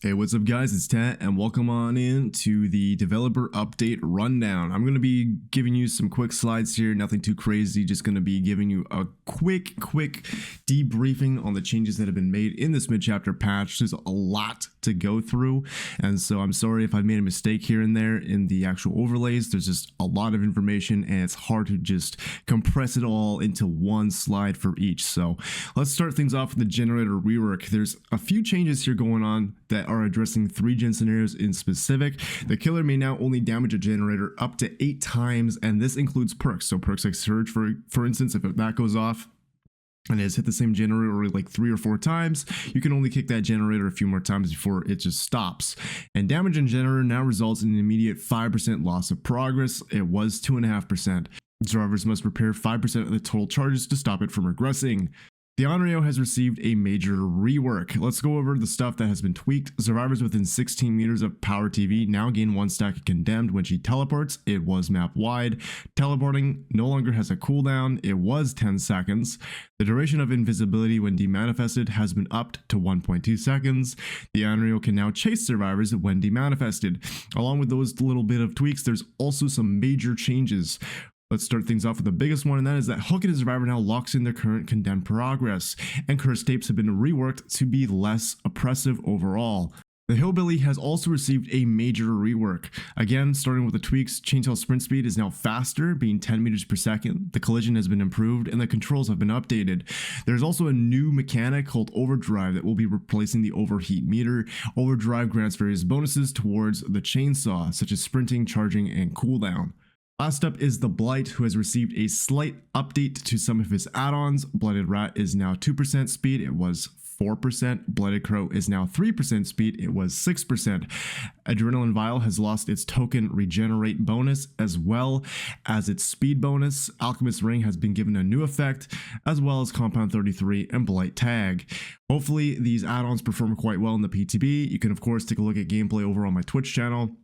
Hey, what's up guys, it's Tat and welcome on in to the developer update rundown. I'm going to be giving you some quick slides here, nothing too crazy, just going to be giving you a quick debriefing on the changes that have been made in this mid-chapter patch. There's a lot to go through, and so I'm sorry if I made a mistake here and there in the actual overlays. There's just a lot of information and it's hard to just compress it all into one slide for each. So let's start things off with the generator rework. There's a few changes here going on that are addressing 3-gen scenarios in specific. The killer may now only damage a generator up to 8 times, and this includes perks. So perks like Surge, for instance, if that goes off and it has hit the same generator like 3 or 4 times, you can only kick that generator a few more times before it just stops. And damage in generator now results in an immediate 5% loss of progress. It was 2.5%. Survivors must repair 5% of the total charges to stop it from regressing. The 𝗠𝗏 has received a major rework. Let's go over the stuff that has been tweaked. Survivors within 16 meters of Power TV now gain 1 stack of Condemned when she teleports. It was map wide. Teleporting no longer has a cooldown. It was 10 seconds. The duration of invisibility when demanifested has been upped to 1.2 seconds. The 𝗠𝗏 can now chase survivors when demanifested. Along with those little bit of tweaks, there's also some major changes. Let's start things off with the biggest one, and that is that Hook and Survivor now locks in their current condemned progress, and cursed tapes have been reworked to be less oppressive overall. The Hillbilly has also received a major rework. Again, starting with the tweaks, Chainsaw sprint speed is now faster, being 10 meters per second. The collision has been improved, and the controls have been updated. There's also a new mechanic called Overdrive that will be replacing the overheat meter. Overdrive grants various bonuses towards the chainsaw, such as sprinting, charging, and cooldown. Last up is the Blight, who has received a slight update to some of his add-ons. Blooded Rat is now 2% speed, it was 4%. Blooded Crow is now 3% speed, it was 6%. Adrenaline Vial has lost its token regenerate bonus as well as its speed bonus. Alchemist Ring has been given a new effect, as well as Compound 33 and Blight Tag. Hopefully these add-ons perform quite well in the PTB. You can of course take a look at gameplay over on my Twitch channel.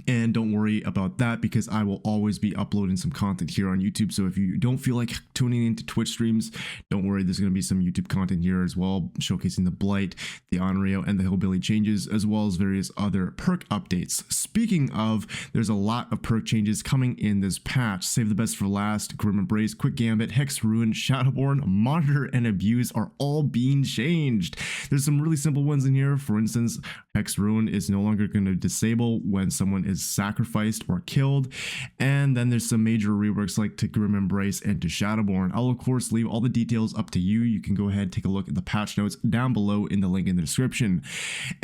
And don't worry about that because I will always be uploading some content here on YouTube. So if you don't feel like tuning into Twitch streams, don't worry, there's going to be some YouTube content here as well, showcasing the Blight, the 𝗠𝗏, and the Hillbilly changes, as well as various other perk updates. Speaking of, there's a lot of perk changes coming in this patch. Save the best for last. Grim Embrace, Quick Gambit, Hex Ruin, Shadowborn, Monitor, and Abuse are all being changed. There's some really simple ones in here. For instance, Hex Ruin is no longer going to disable when someone is sacrificed or killed, and then there's some major reworks like to Grim Embrace and to Shadowborn. I'll of course leave all the details up to you. You can go ahead and take a look at the patch notes down below in the link in the description.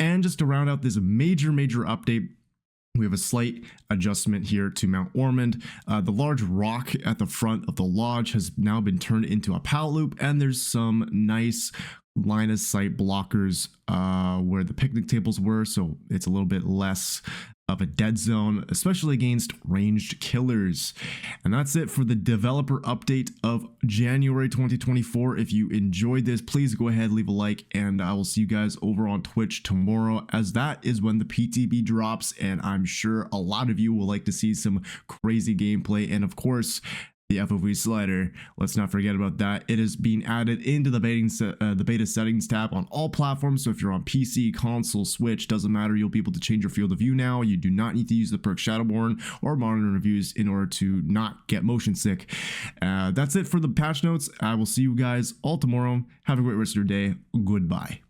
And just to round out this major update, we have a slight adjustment here to Mount Ormond. The large rock at the front of the lodge has now been turned into a pallet loop, and there's some nice line of sight blockers where the picnic tables were, so it's a little bit less of a dead zone, especially against ranged killers. And that's it for the developer update of January 2024. If you enjoyed this, please go ahead, leave a like, and I will see you guys over on Twitch tomorrow, as that is when the PTB drops, and I'm sure a lot of you will like to see some crazy gameplay, and of course the FOV slider. Let's not forget about that. It is being added into the beta settings tab on all platforms. So if you're on PC, console, Switch, doesn't matter, you'll be able to change your field of view now. You do not need to use the perk Shadowborn or Monitor Reviews in order to not get motion sick. That's it for the patch notes. I will see you guys all tomorrow. Have a great rest of your day. Goodbye.